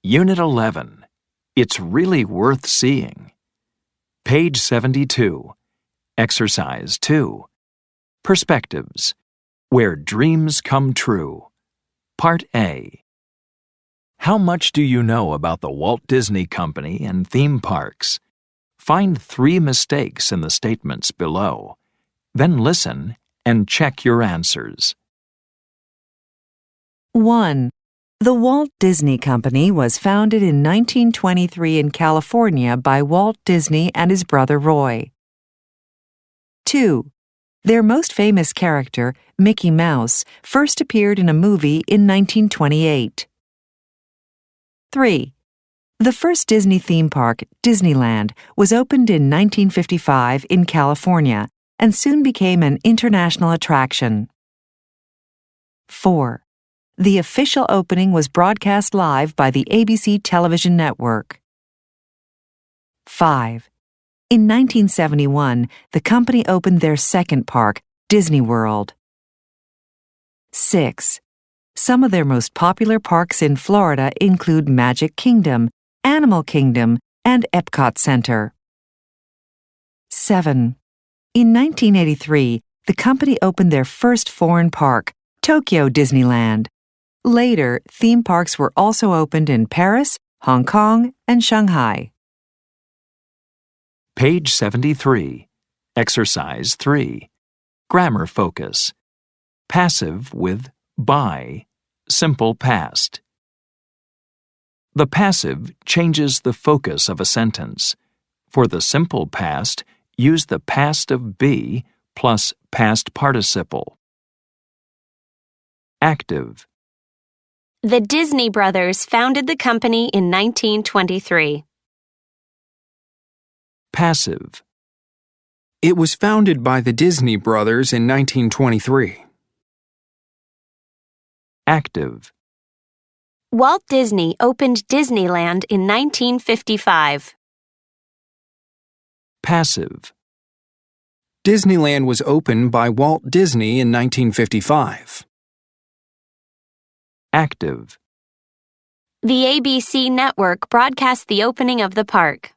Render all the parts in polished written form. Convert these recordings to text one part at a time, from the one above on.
Unit 11. It's really worth seeing. Page 72. Exercise 2. Perspectives. Where dreams come true. Part A. How much do you know about the Walt Disney Company and theme parks? Find 3 mistakes in the statements below. Then listen and check your answers. 1. The Walt Disney Company was founded in 1923 in California by Walt Disney and his brother Roy. 2. Their most famous character, Mickey Mouse, first appeared in a movie in 1928. 3. The first Disney theme park, Disneyland, was opened in 1955 in California and soon became an international attraction. 4. The official opening was broadcast live by the ABC television network. 5. In 1971, the company opened their second park, Disney World. 6. Some of their most popular parks in Florida include Magic Kingdom, Animal Kingdom, and Epcot Center. 7. In 1983, the company opened their first foreign park, Tokyo Disneyland. Later, theme parks were also opened in Paris, Hong Kong, and Shanghai. Page 73. Exercise 3. Grammar focus. Passive with by, simple past. The passive changes the focus of a sentence. For the simple past, use the past of be plus past participle. Active. The Disney brothers founded the company in 1923. Passive. It was founded by the Disney brothers in 1923. Active. Walt Disney opened Disneyland in 1955. Passive. Disneyland was opened by Walt Disney in 1955. Active. The ABC network broadcast the opening of the park.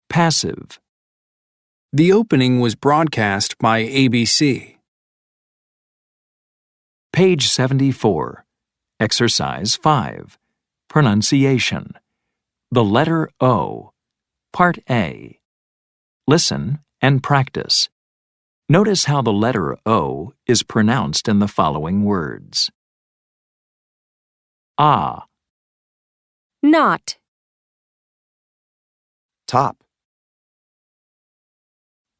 Passive. The opening was broadcast by ABC. Page 74. Exercise 5. Pronunciation. The letter O. Part A. Listen and practice. Notice how the letter O is pronounced in the following words. Ah. Not. Top.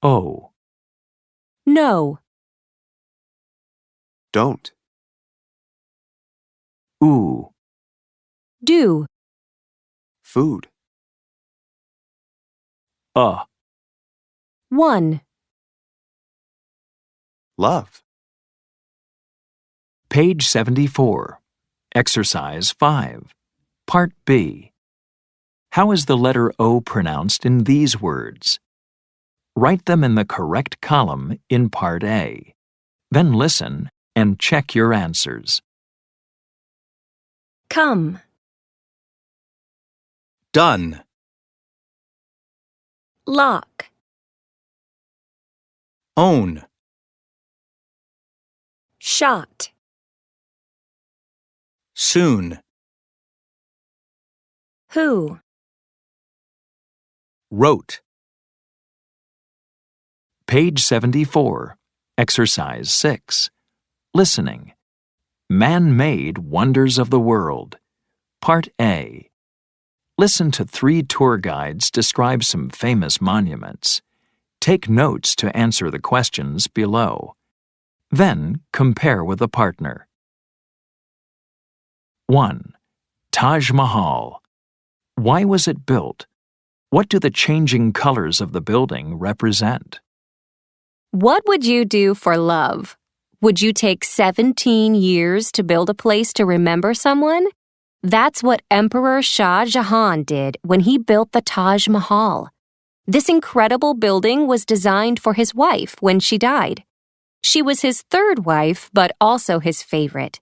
O. No. Don't. Oo. Do. Food. One. Love. Page 74. Exercise 5. Part B. How is the letter O pronounced in these words? Write them in the correct column in Part A. Then listen and check your answers. Come. Done. Lock. Own. Shot. Soon. Who. Wrote. Page 74. Exercise 6. Listening. Man-made wonders of the world. Part A. Listen to 3 tour guides describe some famous monuments. Take notes to answer the questions below. Then compare with a partner. 1. Taj Mahal. Why was it built? What do the changing colors of the building represent? What would you do for love? Would you take 17 years to build a place to remember someone? That's what Emperor Shah Jahan did when he built the Taj Mahal. This incredible building was designed for his wife when she died. She was his third wife, but also his favorite.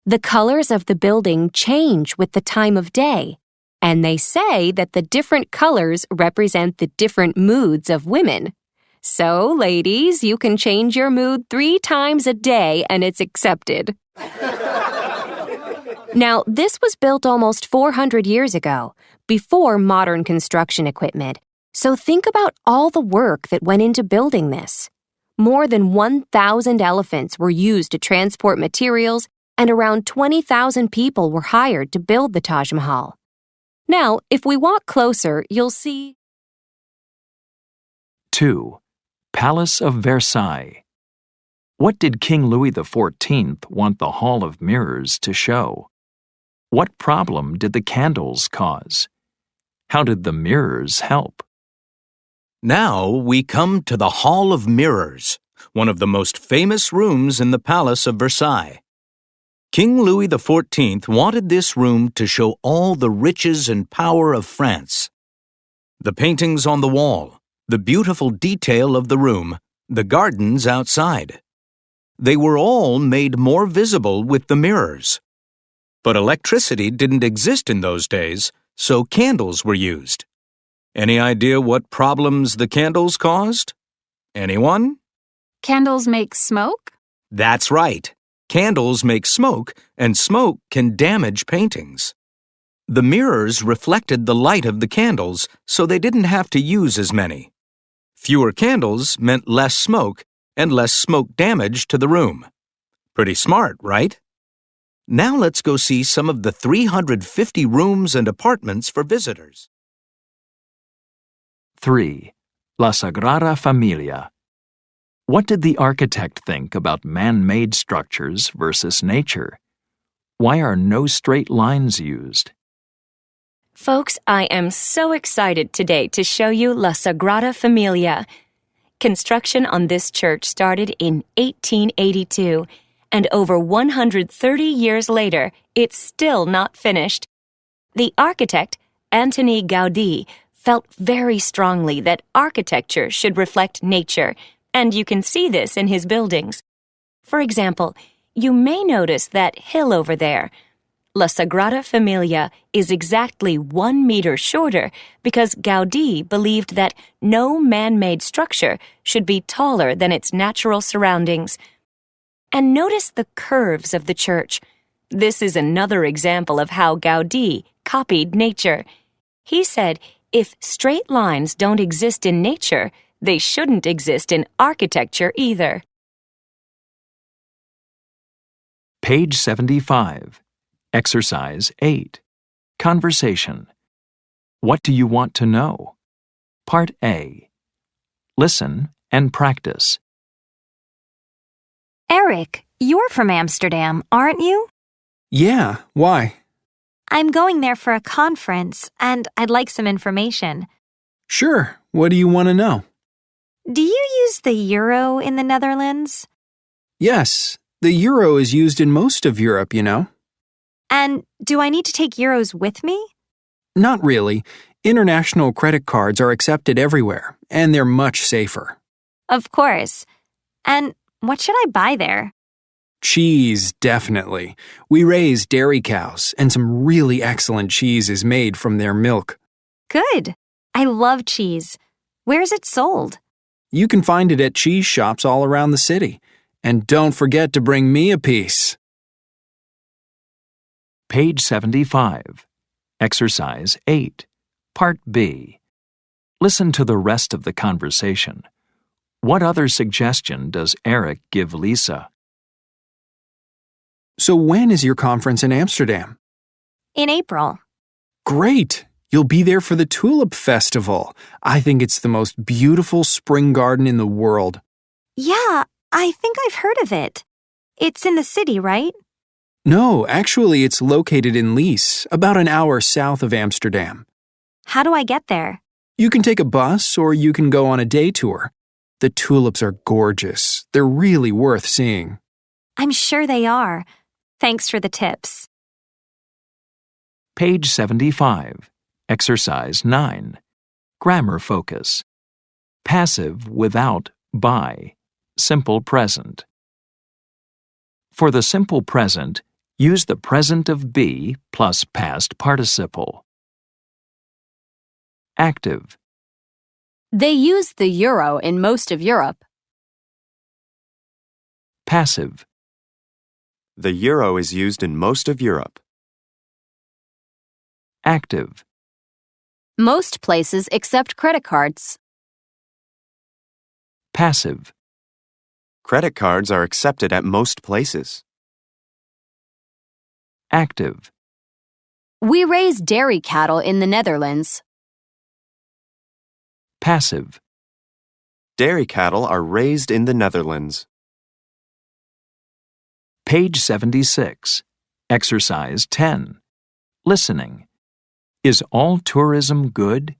The colors of the building change with the time of day, and they say that the different colors represent the different moods of women. So, ladies, you can change your mood 3 times a day and it's accepted. Now, this was built almost 400 years ago, before modern construction equipment. So think about all the work that went into building this. More than 1,000 elephants were used to transport materials, and around 20,000 people were hired to build the Taj Mahal. Now, if we walk closer, you'll see 2. Palace of Versailles. What did King Louis XIV want the Hall of Mirrors to show? What problem did the candles cause? How did the mirrors help? Now we come to the Hall of Mirrors, one of the most famous rooms in the Palace of Versailles. King Louis XIV wanted this room to show all the riches and power of France. The paintings on the wall, the beautiful detail of the room, the gardens outside. They were all made more visible with the mirrors. But electricity didn't exist in those days, so candles were used. Any idea what problems the candles caused? Anyone? Candles make smoke? That's right. Candles make smoke, and smoke can damage paintings. The mirrors reflected the light of the candles, so they didn't have to use as many. Fewer candles meant less smoke and less smoke damage to the room. Pretty smart, right? Now let's go see some of the 350 rooms and apartments for visitors. 3. La Sagrada Familia. What did the architect think about man-made structures versus nature? Why are no straight lines used? Folks, I am so excited today to show you La Sagrada Familia. Construction on this church started in 1882, and over 130 years later, it's still not finished. The architect, Antoni Gaudí, felt very strongly that architecture should reflect nature, and you can see this in his buildings. For example, you may notice that hill over there. La Sagrada Familia is exactly 1 meter shorter because Gaudí believed that no man-made structure should be taller than its natural surroundings. And notice the curves of the church. This is another example of how Gaudí copied nature. He said, if straight lines don't exist in nature, they shouldn't exist in architecture either. Page 75. Exercise 8. Conversation. What do you want to know? Part A. Listen and practice. Eric, you're from Amsterdam, aren't you? Yeah, why? I'm going there for a conference, and I'd like some information. Sure, what do you want to know? Do you use the euro in the Netherlands? Yes, the euro is used in most of Europe, you know. And do I need to take euros with me? Not really. International credit cards are accepted everywhere, and they're much safer. Of course. And what should I buy there? Cheese, definitely. We raise dairy cows, and some really excellent cheese is made from their milk. Good. I love cheese. Where's it sold? You can find it at cheese shops all around the city. And don't forget to bring me a piece. Page 75. Exercise 8. Part B. Listen to the rest of the conversation. What other suggestion does Eric give Lisa? So when is your conference in Amsterdam? In April. Great! You'll be there for the Tulip Festival. I think it's the most beautiful spring garden in the world. Yeah, I think I've heard of it. It's in the city, right? No, actually it's located in Lies, about an hour south of Amsterdam. How do I get there? You can take a bus or you can go on a day tour. The tulips are gorgeous. They're really worth seeing. I'm sure they are. Thanks for the tips. Page 75. Exercise 9. Grammar focus. Passive without by. Simple present. For the simple present, Use the present of be plus past participle. Active. They use the euro in most of Europe. Passive. The euro is used in most of Europe. Active. Most places accept credit cards. Passive. Credit cards are accepted at most places. Active. We raise dairy cattle in the Netherlands. Passive. Dairy cattle are raised in the Netherlands. Page 76. Exercise 10. Listening. Is all tourism good?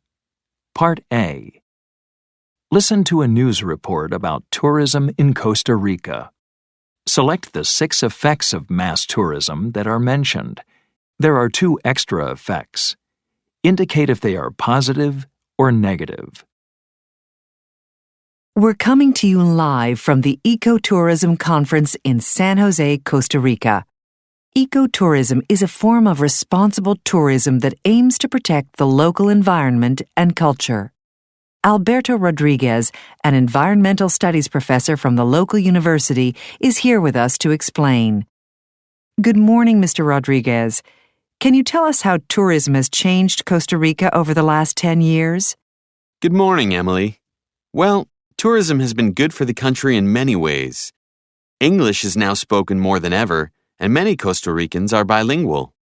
Part A. Listen to a news report about tourism in Costa Rica. Select the 6 effects of mass tourism that are mentioned. There are 2 extra effects. Indicate if they are positive or negative. We're coming to you live from the Ecotourism Conference in San Jose, Costa Rica. Ecotourism is a form of responsible tourism that aims to protect the local environment and culture. Alberto Rodriguez, an environmental studies professor from the local university, is here with us to explain. Good morning, Mr. Rodriguez. Can you tell us how tourism has changed Costa Rica over the last 10 years? Good morning, Emily. Well, tourism has been good for the country in many ways. English is now spoken more than ever, and many Costa Ricans are bilingual.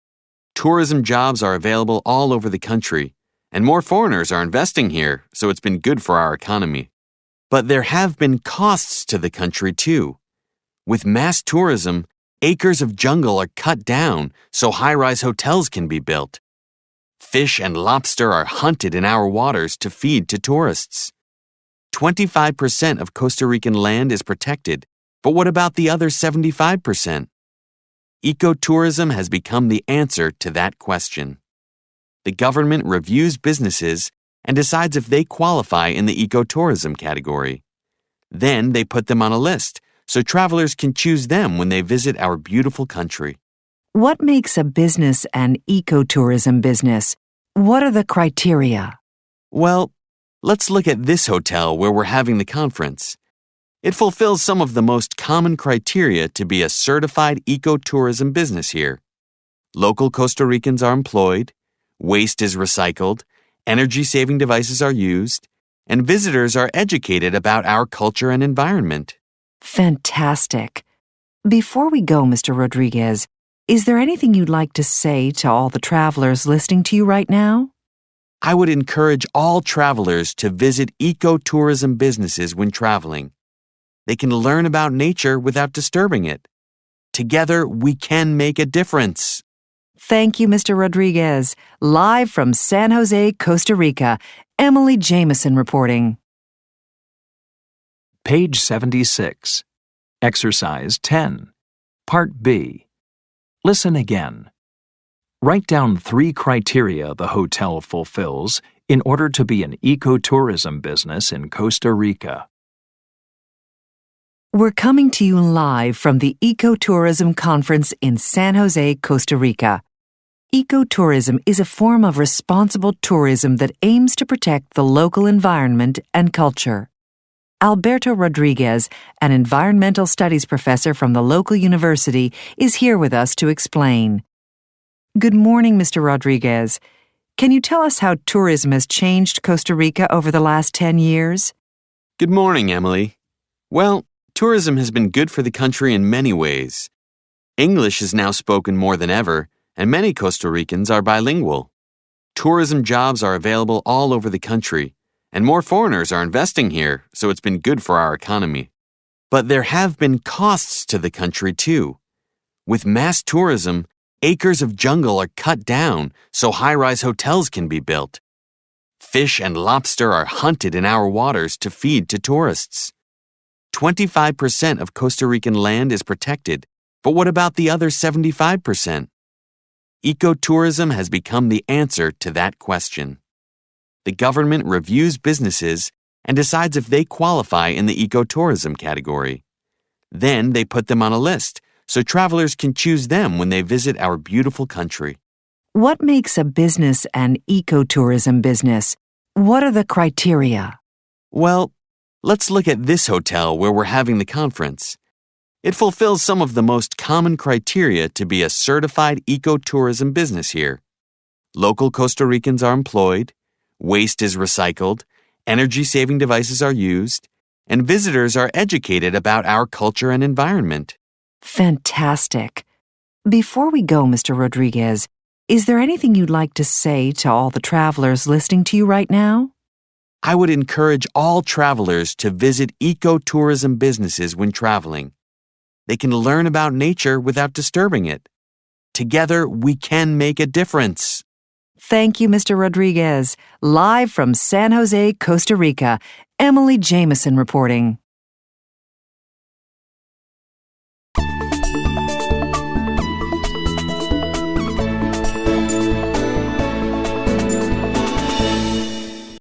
Tourism jobs are available all over the country, and more foreigners are investing here, so it's been good for our economy. But there have been costs to the country, too. With mass tourism, acres of jungle are cut down so high-rise hotels can be built. Fish and lobster are hunted in our waters to feed to tourists. 25% of Costa Rican land is protected, but what about the other 75%? Ecotourism has become the answer to that question. The government reviews businesses and decides if they qualify in the ecotourism category. Then they put them on a list so travelers can choose them when they visit our beautiful country. What makes a business an ecotourism business? What are the criteria? Well, let's look at this hotel where we're having the conference. It fulfills some of the most common criteria to be a certified ecotourism business here. Local Costa Ricans are employed, waste is recycled, energy-saving devices are used, and visitors are educated about our culture and environment. Fantastic. Before we go, Mr. Rodriguez, is there anything you'd like to say to all the travelers listening to you right now? I would encourage all travelers to visit ecotourism businesses when traveling. They can learn about nature without disturbing it. Together, we can make a difference. Thank you, Mr. Rodriguez. Live from San Jose, Costa Rica, Emily Jameson reporting. Page 76. Exercise 10. Part B. Listen again. Write down 3 criteria the hotel fulfills in order to be an ecotourism business in Costa Rica. We're coming to you live from the Ecotourism Conference in San Jose, Costa Rica. Ecotourism is a form of responsible tourism that aims to protect the local environment and culture. Alberto Rodriguez, an environmental studies professor from the local university, is here with us to explain. Good morning, Mr. Rodriguez. Can you tell us how tourism has changed Costa Rica over the last 10 years? Good morning, Emily. Well, tourism has been good for the country in many ways. English is now spoken more than ever, and many Costa Ricans are bilingual. Tourism jobs are available all over the country, and more foreigners are investing here, so it's been good for our economy. But there have been costs to the country, too. With mass tourism, acres of jungle are cut down so high-rise hotels can be built. Fish and lobster are hunted in our waters to feed to tourists. 25% of Costa Rican land is protected, but what about the other 75%? Ecotourism has become the answer to that question. The government reviews businesses and decides if they qualify in the ecotourism category. Then they put them on a list so travelers can choose them when they visit our beautiful country. What makes a business an ecotourism business? What are the criteria? Well, let's look at this hotel where we're having the conference. It fulfills some of the most common criteria to be a certified ecotourism business here. Local Costa Ricans are employed, waste is recycled, energy-saving devices are used, and visitors are educated about our culture and environment. Fantastic. Before we go, Mr. Rodriguez, is there anything you'd like to say to all the travelers listening to you right now? I would encourage all travelers to visit ecotourism businesses when traveling. They can learn about nature without disturbing it. Together, we can make a difference. Thank you, Mr. Rodriguez. Live from San Jose, Costa Rica, Emily Jameson reporting.